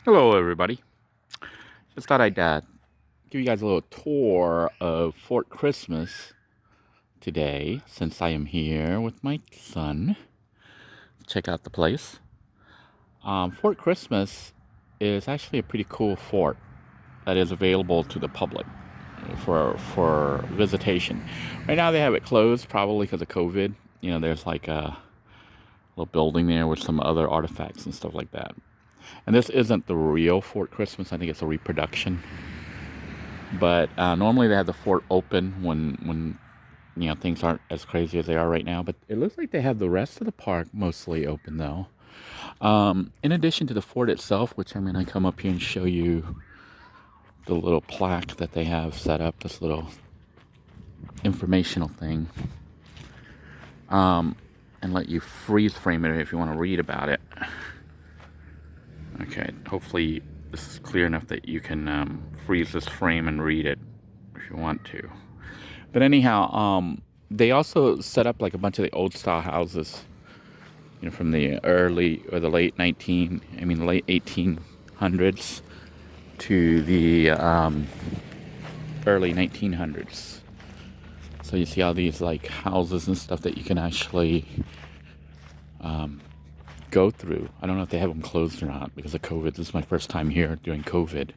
Hello, everybody. Just thought I'd give you guys a little tour of Fort Christmas today, since I am here with my son. Check out the place. Fort Christmas is actually a pretty cool fort that is available to the public for visitation. Right now, they have it closed, probably because of COVID. There's like a little building there with some other artifacts and stuff like that. And this isn't the real Fort Christmas. I think it's a reproduction. But normally they have the fort open when things aren't as crazy as they are right now. But it looks like they have the rest of the park mostly open though. In addition to the fort itself, which I'm gonna come up here and show you the little plaque that they have set up, this little informational thing, and let you freeze frame it if you want to read about it. Okay, hopefully this is clear enough that you can freeze this frame and read it if you want to. But anyhow, they also set up like a bunch of the old style houses, from the early or the late 1800s to the early 1900s. So you see all these like houses and stuff that you can actually go through. I don't know if they have them closed or not because of COVID. This is my first time here during COVID.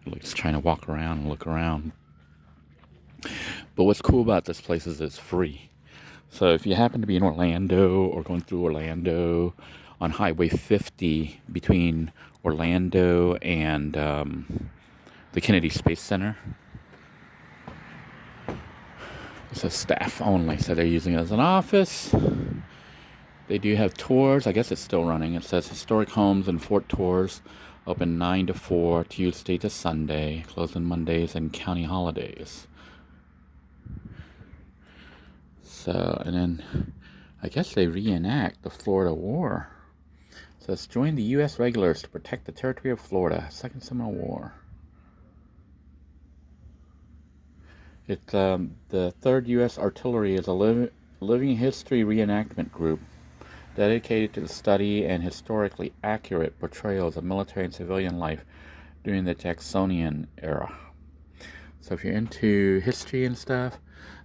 Like just trying to walk around and look around. But what's cool about this place is it's free. So if you happen to be in Orlando or going through Orlando on Highway 50 between Orlando and the Kennedy Space Center, it says staff only, so they're using it as an office. They do have tours. I guess it's still running. It says historic homes and fort tours open 9 to 4 Tuesday to Sunday, closed on Mondays and county holidays. So, and then I guess they reenact the Florida War. So it's join the U.S. regulars to protect the territory of Florida, Second Seminole War. It's the 3rd U.S. Artillery is a living history reenactment group dedicated to the study and historically accurate portrayals of military and civilian life during the Jacksonian era. So if you're into history and stuff,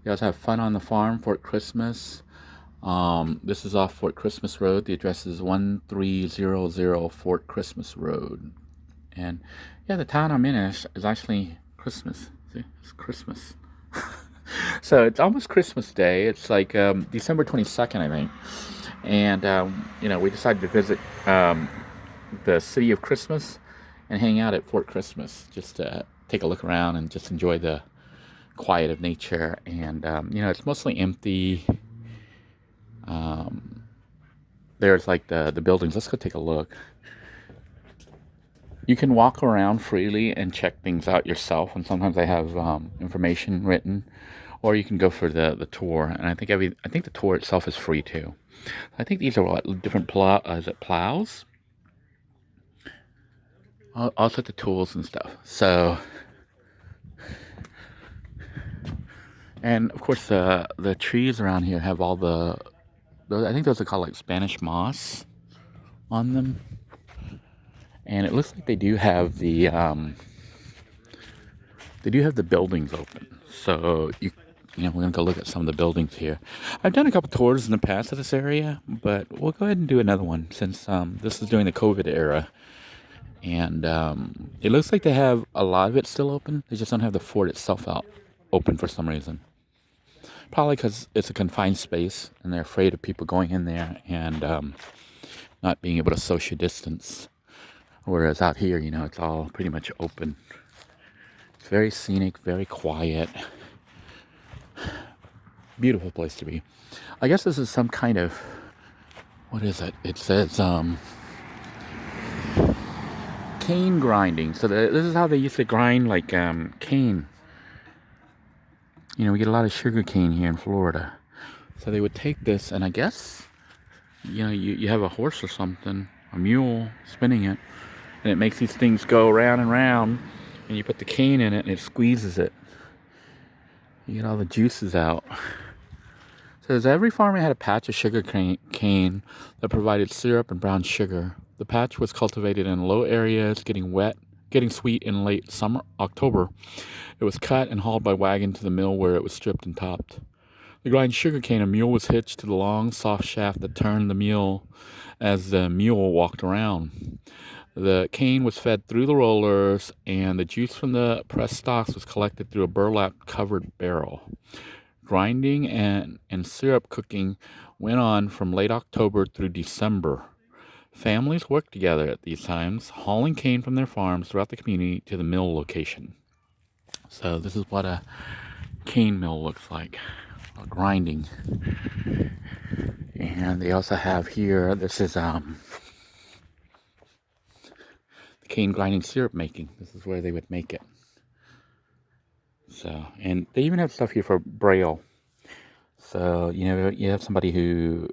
they also have Fun on the Farm, Fort Christmas. This is off Fort Christmas Road. The address is 1300 Fort Christmas Road. And yeah, the town I'm in is actually Christmas. See, it's Christmas. So it's almost Christmas Day. It's like December 22nd, I think. And, we decided to visit the City of Christmas and hang out at Fort Christmas just to take a look around and just enjoy the quiet of nature. And, it's mostly empty. There's like the buildings. Let's go take a look. You can walk around freely and check things out yourself, and sometimes they have information written, or you can go for the tour. And I think the tour itself is free too. I think these are what, different plows? All sorts of tools and stuff. So, and of course the trees around here have all I think those are called like Spanish moss on them. And it looks like they do have the buildings open. So we're gonna go look at some of the buildings here. I've done a couple tours in the past of this area, but we'll go ahead and do another one since this is during the COVID era. And it looks like they have a lot of it still open. They just don't have the fort itself out open for some reason. Probably because it's a confined space and they're afraid of people going in there and not being able to social distance. Whereas out here, it's all pretty much open. It's very scenic, very quiet. Beautiful place to be. I guess this is some kind of, what is it? It says cane grinding. So this is how they used to grind like cane. We get a lot of sugar cane here in Florida. So they would take this and I guess, you have a horse or something, a mule spinning it. And it makes these things go round and round, and you put the cane in it, and it squeezes it. You get all the juices out. It says every farmer had a patch of sugar cane that provided syrup and brown sugar. The patch was cultivated in low areas, getting sweet in late summer, October. It was cut and hauled by wagon to the mill where it was stripped and topped. To grind sugarcane, a mule was hitched to the long, soft shaft that turned the mule as the mule walked around. The cane was fed through the rollers, and the juice from the pressed stalks was collected through a burlap-covered barrel. Grinding and syrup cooking went on from late October through December. Families worked together at these times, hauling cane from their farms throughout the community to the mill location. So this is what a cane mill looks like, grinding. And they also have here, this is the cane grinding syrup making. This is where they would make it. So, and they even have stuff here for Braille. So, you have somebody who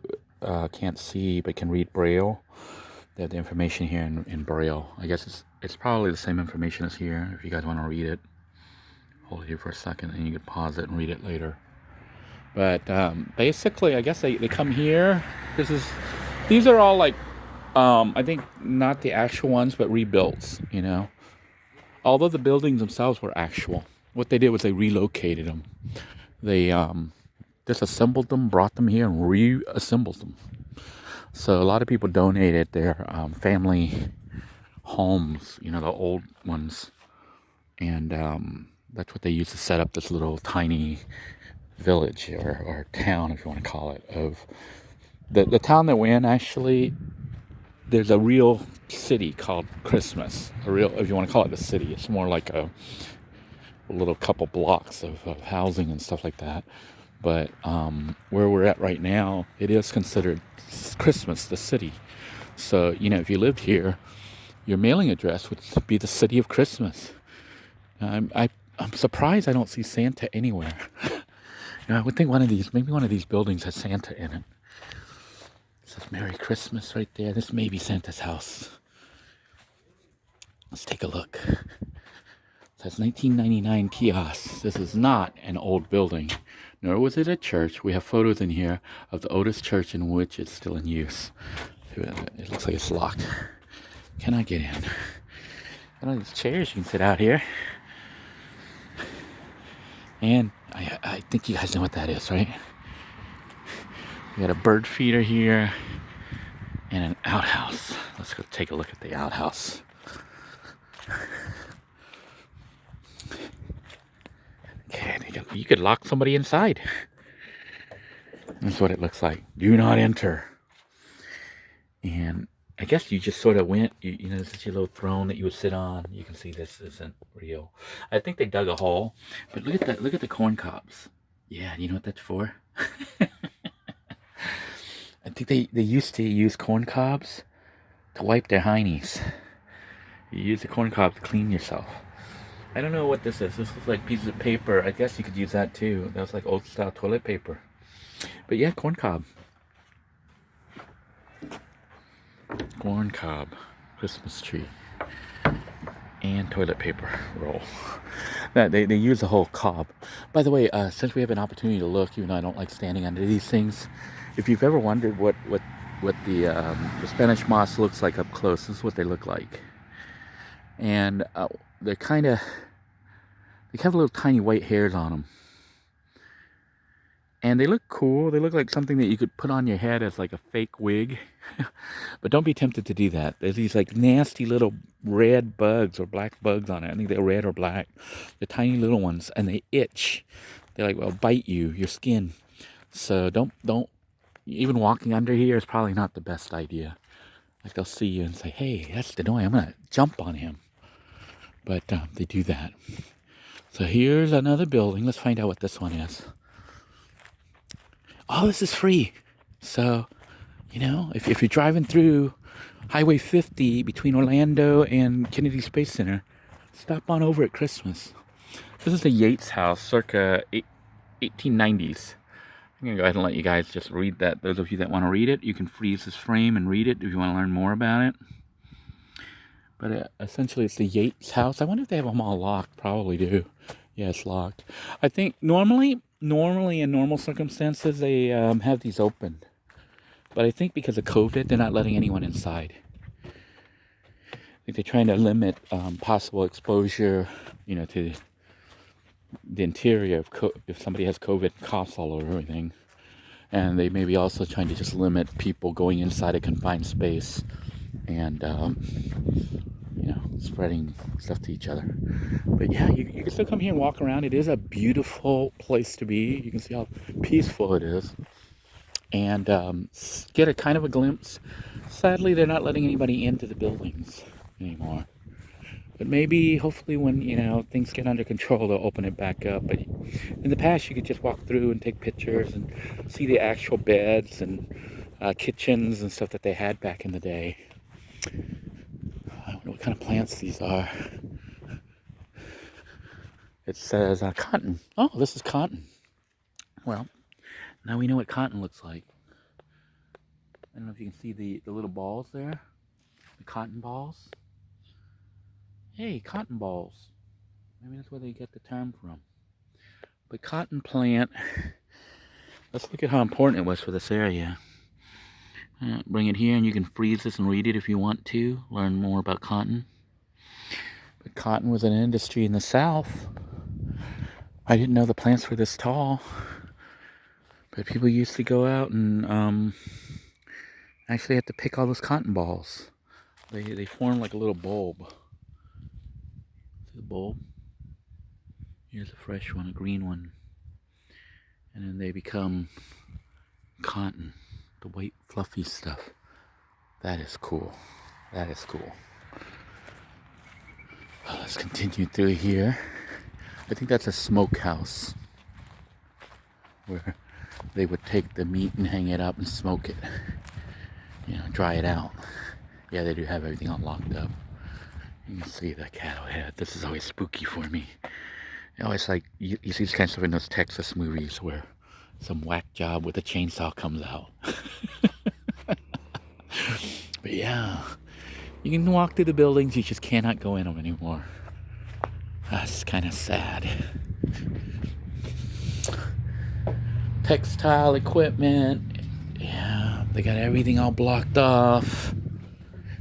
can't see but can read Braille. They have the information here in Braille. I guess it's probably the same information as here. If you guys want to read it, hold it here for a second and you can pause it and read it later. But basically, I guess they come here. These are all like, I think not the actual ones, but rebuilds, Although the buildings themselves were actual. What they did was they relocated them. They disassembled them, brought them here, and reassembled them. So a lot of people donated their family homes, the old ones. And that's what they used to set up this little tiny village or town, if you want to call it, of the town that we're in. Actually, there's a real city called Christmas. If you want to call it a city, it's more like a little couple blocks of housing and stuff like that. But where we're at right now, it is considered Christmas, the city. So, if you lived here, your mailing address would be the city of Christmas. I'm surprised I don't see Santa anywhere. I would think maybe one of these buildings has Santa in it. It says Merry Christmas right there. This may be Santa's house. Let's take a look. It says 1999 kiosk. This is not an old building, nor was it a church. We have photos in here of the oldest church in which it's still in use. It looks like it's locked. Can I get in? Got all these chairs you can sit out here. And I think you guys know what that is, right? We got a bird feeder here and an outhouse. Let's go take a look at the outhouse. Okay, you could lock somebody inside. That's what it looks like. Do not enter. And I guess you just sort of went, this is your little throne that you would sit on. You can see this isn't real. I think they dug a hole, but look at the corn cobs. Yeah, you know what that's for? I think they used to use corn cobs to wipe their heinies. You use the corn cob to clean yourself. I don't know what this is. This looks like pieces of paper. I guess you could use that too. That was like old style toilet paper. But yeah, corn cob. Corn cob, Christmas tree, and toilet paper roll. They use the whole cob. By the way, since we have an opportunity to look, even though I don't like standing under these things, if you've ever wondered what the Spanish moss looks like up close, this is what they look like. And they have little tiny white hairs on them. And they look cool. They look like something that you could put on your head as like a fake wig. But don't be tempted to do that. There's these like nasty little red bugs or black bugs on it. I think they're red or black. They're tiny little ones and they itch. They bite your skin. So don't, even walking under here is probably not the best idea. Like they'll see you and say, hey, that's Denoy, I'm going to jump on him. But they do that. So here's another building. Let's find out what this one is. Oh, this is free. So, if you're driving through Highway 50 between Orlando and Kennedy Space Center, stop on over at Christmas. This is the Yates house, circa 1890s. I'm going to go ahead and let you guys just read that. Those of you that want to read it, you can freeze this frame and read it if you want to learn more about it. But essentially, it's the Yates house. I wonder if they have them all locked. Probably do. Yeah, it's locked. I think normally in normal circumstances, they have these opened. But I think because of COVID, they're not letting anyone inside. think they're trying to limit possible exposure, to the interior if somebody has COVID, coughs all over everything. And they may be also trying to just limit people going inside a confined space and, spreading stuff to each other. But yeah, you can still come here and walk around. It is a beautiful place to be. You can see how peaceful it is. And get a kind of a glimpse. Sadly, they're not letting anybody into the buildings anymore. But maybe, hopefully, when, things get under control, they'll open it back up. But in the past, you could just walk through and take pictures and see the actual beds and kitchens and stuff that they had back in the day. I don't know what kind of plants these are. It says cotton. Oh, this is cotton. Well, now we know what cotton looks like. I don't know if you can see the little balls there. The cotton balls. Hey, cotton balls. Maybe that's where they get the term from. But cotton plant, let's look at how important it was for this area. Bring it here and you can freeze this and read it if you want to. Learn more about cotton. But cotton was an industry in the South. I didn't know the plants were this tall. But people used to go out and actually have to pick all those cotton balls. They form like a little bulb. See the bulb? Here's a fresh one, a green one. And then they become cotton, the white fluffy stuff. That is cool. That is cool. Well, let's continue through here. I think that's a smokehouse where they would take the meat and hang it up and smoke it. Dry it out. Yeah, they do have everything all locked up. You can see the cattle head. This is always spooky for me. Always like, you see this kind of stuff in those Texas movies where some whack job with a chainsaw comes out. But yeah, you can walk through the buildings, you just cannot go in them anymore. That's kind of sad. Textile equipment. Yeah, they got everything all blocked off.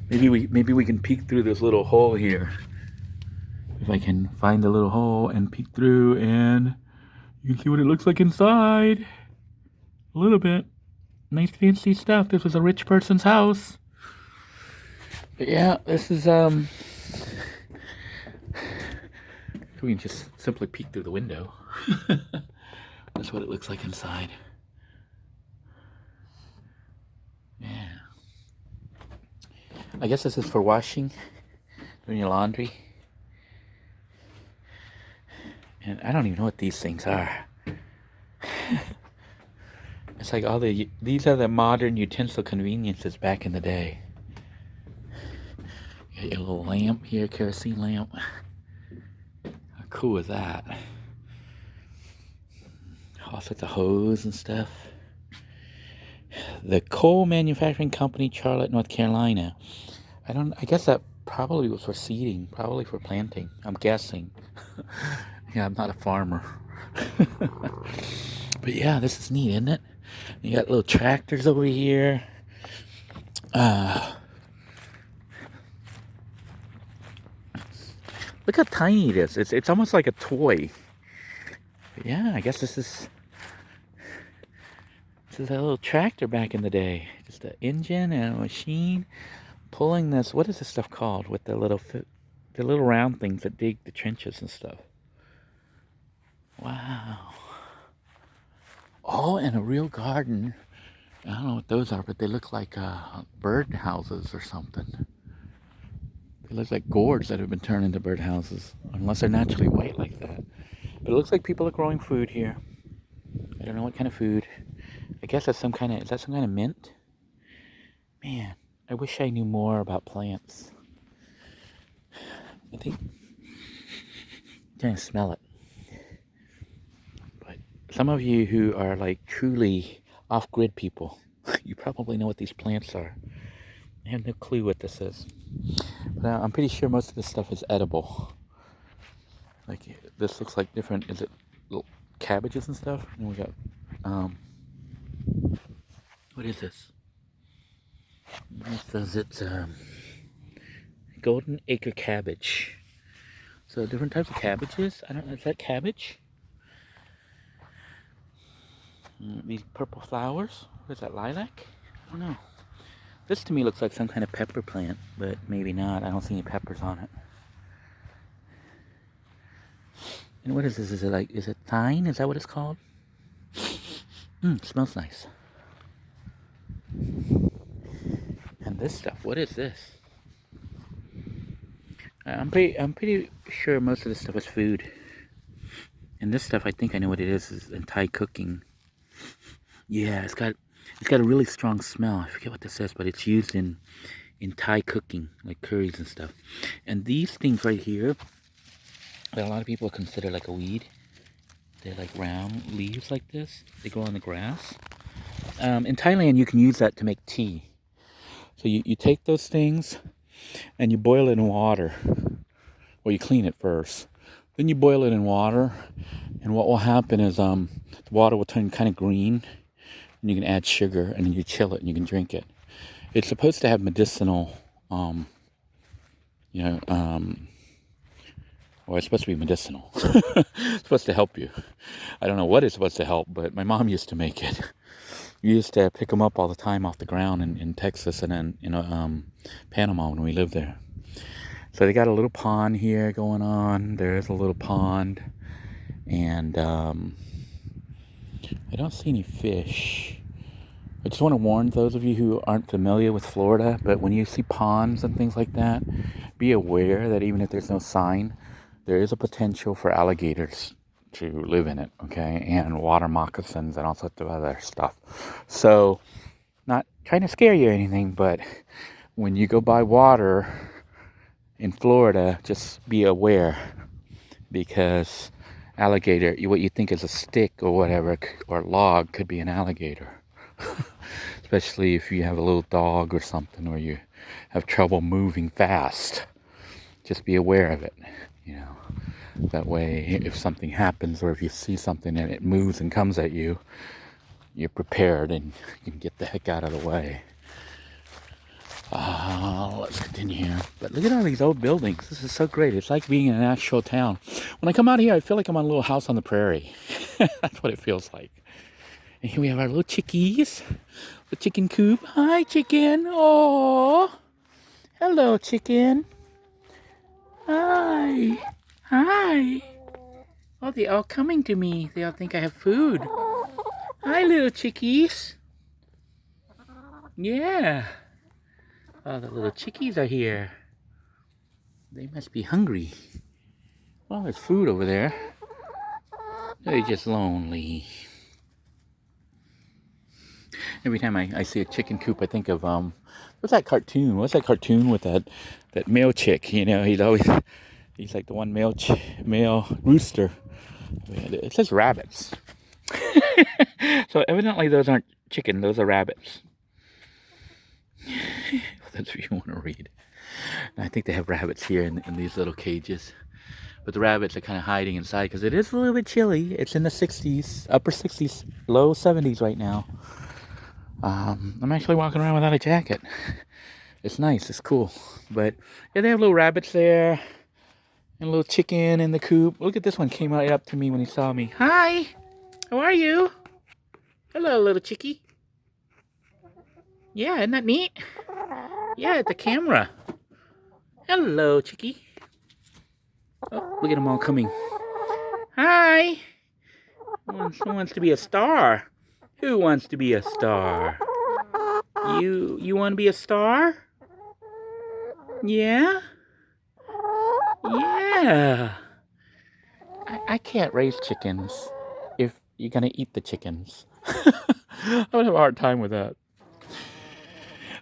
Maybe we can peek through this little hole here. If I can find a little hole and peek through, and you can see what it looks like inside. A little bit. Nice fancy stuff. This was a rich person's house. But yeah, this is we can just simply peek through the window. That's what it looks like inside. Yeah. I guess this is for washing, doing your laundry. And I don't even know what these things are. It's like these are the modern utensil conveniences back in the day. You got your little lamp here, kerosene lamp. How cool is that? All sorts of hose and stuff. The Coal Manufacturing Company, Charlotte, North Carolina. I guess that probably was for seeding, probably for planting. I'm guessing. Yeah, I'm not a farmer. But yeah, this is neat, isn't it? You got little tractors over here. Look how tiny it is. It's almost like a toy. But yeah, I guess this is a little tractor back in the day. Just an engine and a machine pulling this. What is this stuff called? With the little round things that dig the trenches and stuff. Wow. Oh, and a real garden. I don't know what those are, but they look like bird houses or something. They look like gourds that have been turned into bird houses, unless they're naturally white like that. But it looks like people are growing food here. I don't know what kind of food. I guess that's is that some kind of mint? Man, I wish I knew more about plants. I think I can smell it. But some of you who are like truly off-grid people, you probably know what these plants are. I have no clue what this is. But I'm pretty sure most of this stuff is edible. Like, this looks like different, is it little cabbages and stuff? And we got, what is this? It says it's, golden acre cabbage. So different types of cabbages. I don't know, is that cabbage? These purple flowers. What is that, lilac? I don't know. This to me looks like some kind of pepper plant, but maybe not. I don't see any peppers on it. And what is this? Is it thyme? Is that what it's called? Smells nice. And this stuff, what is this? I'm pretty sure most of this stuff is food. And this stuff, I think I know what it is in Thai cooking. Yeah, it's got a really strong smell. I forget what this says, but it's used in Thai cooking, like curries and stuff. And these things right here, that a lot of people consider like a weed. They're like round leaves like this. They grow on the grass. In Thailand, you can use that to make tea. So you take those things and you boil it in water. Well, you clean it first. Then you boil it in water. And what will happen is the water will turn kind of green. And you can add sugar and then you chill it and you can drink it. It's supposed to have medicinal, well, it's supposed to be medicinal. It's supposed to help you. I don't know what it's supposed to help, but my mom used to make it. We used to pick them up all the time off the ground in Texas and then, Panama when we lived there. So they got a little pond here going on. There's a little pond. And I don't see any fish. I just want to warn those of you who aren't familiar with Florida, but when you see ponds and things like that, be aware that even if there's no sign, there is a potential for alligators to live in it, okay? And water moccasins and all sorts of other stuff. So, not trying to scare you or anything, but when you go by water in Florida, just be aware, because alligator, what you think is a stick or whatever, or log, could be an alligator. Especially if you have a little dog or something, or you have trouble moving fast. Just be aware of it, That way, if something happens, or if you see something and it moves and comes at you, you're prepared and you can get the heck out of the way. Let's continue here. But look at all these old buildings. This is so great. It's like being in an actual town. When I come out here, I feel like I'm on a little house on the prairie. That's what it feels like. And here we have our little chickies. The chicken coop. Hi, chicken. Oh, hello, chicken. Hi. Hi. Oh, they're all coming to me. They all think I have food. Hi, little chickies. Yeah. Oh, the little chickies are here. They must be hungry. Well, there's food over there. They're just lonely. Every time I see a chicken coop, I think of, what's that cartoon? What's that cartoon with that male chick? He's like the one male rooster. It says rabbits. So evidently those aren't chicken, those are rabbits. That's what you want to read. And I think they have rabbits here in these little cages. But the rabbits are kind of hiding inside because it is a little bit chilly. It's in the 60s, upper 60s, low 70s right now. I'm actually walking around without a jacket. It's nice, it's cool. But yeah, they have little rabbits there. And a little chicken in the coop. Look at this one, came right up to me when he saw me. Hi! How are you? Hello, little chickie. Yeah, isn't that neat? Yeah, at the camera. Hello, chickie. Oh, look at them all coming. Hi! Who wants to be a star? Who wants to be a star? You want to be a star? Yeah? Yeah. I can't raise chickens if you're going to eat the chickens. I would have a hard time with that.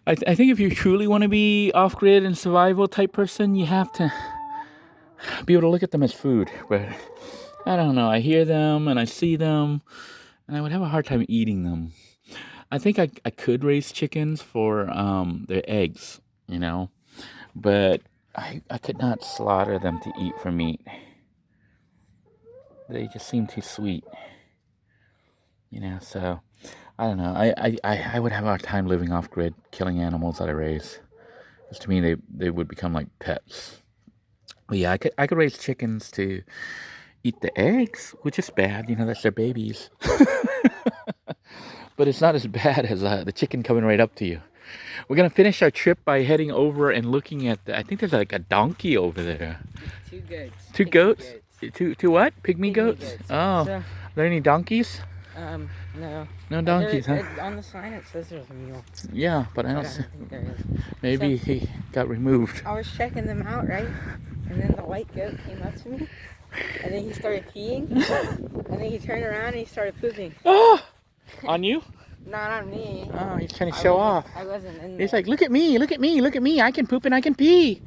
I think if you truly want to be off-grid and survival type person, you have to be able to look at them as food. But I don't know. I hear them and I see them, and I would have a hard time eating them. I think I could raise chickens for their eggs, but I could not slaughter them to eat for meat. They just seem too sweet, so I don't know. I would have a hard time living off-grid, killing animals that I raise. Because to me, they would become like pets. But yeah, I could raise chickens to eat the eggs, which is bad. You know, that's their babies. But it's not as bad as the chicken coming right up to you. We're going to finish our trip by heading over and looking at I think there's like a donkey over there. 2 goats. Two goats? Two what? Pygmy goats? Oh. So, are there any donkeys? No. No donkeys, huh? On the sign it says there's a mule. Yeah, but I don't think there is. Maybe So, he got removed. I was checking them out, right? And then the white goat came up to me. And then he started peeing. And then he turned around and he started pooping. Oh! On you? Not on me. Oh, he's trying to show off. I wasn't in there. He's like, look at me, look at me, look at me. I can poop and I can pee.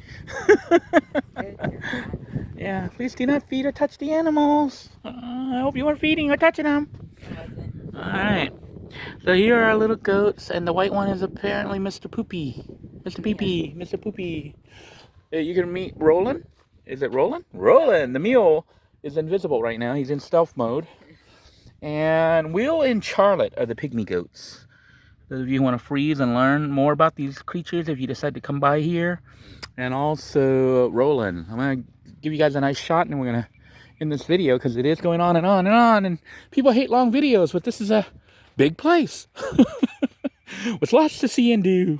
Yeah, please do not feed or touch the animals. I hope you weren't feeding or touching them. All right. So here are our little goats, and the white one is apparently Mr. Poopy. Mr. Pee-Pee, Mr. Poopy. You can meet Roland. Is it Roland? Roland, the mule, is invisible right now. He's in stealth mode. And Will and Charlotte are the pygmy goats. Those of you who want to freeze and learn more about these creatures, if you decide to come by here. And also Roland. I'm going to give you guys a nice shot, and we're going to end this video because it is going on and on and on. And people hate long videos, but this is a big place with lots to see and do.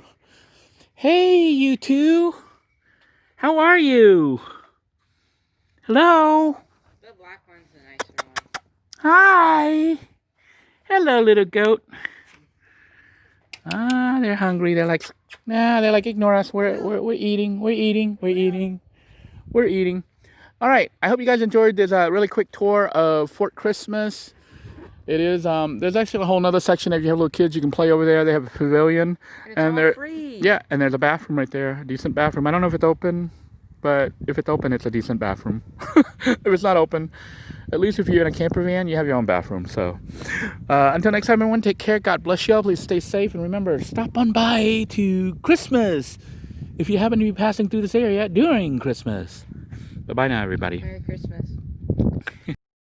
Hey, you two. How are you? Hello. The black one's the nicer one. Hi. Hello, little goat. Ah, they're hungry. They're like, ignore us. We're eating. We're eating. We're eating. We're eating. All right. I hope you guys enjoyed this really quick tour of Fort Christmas. It is, there's actually a whole nother section. If you have little kids, you can play over there. They have a pavilion. And it's all free. Yeah, and there's a bathroom right there. A decent bathroom. I don't know if it's open, but if it's open, it's a decent bathroom. If it's not open, at least if you're in a camper van, you have your own bathroom. So until next time, everyone, take care. God bless you all. Please stay safe. And remember, stop on by to Christmas if you happen to be passing through this area during Christmas. Bye-bye now, everybody. Merry Christmas.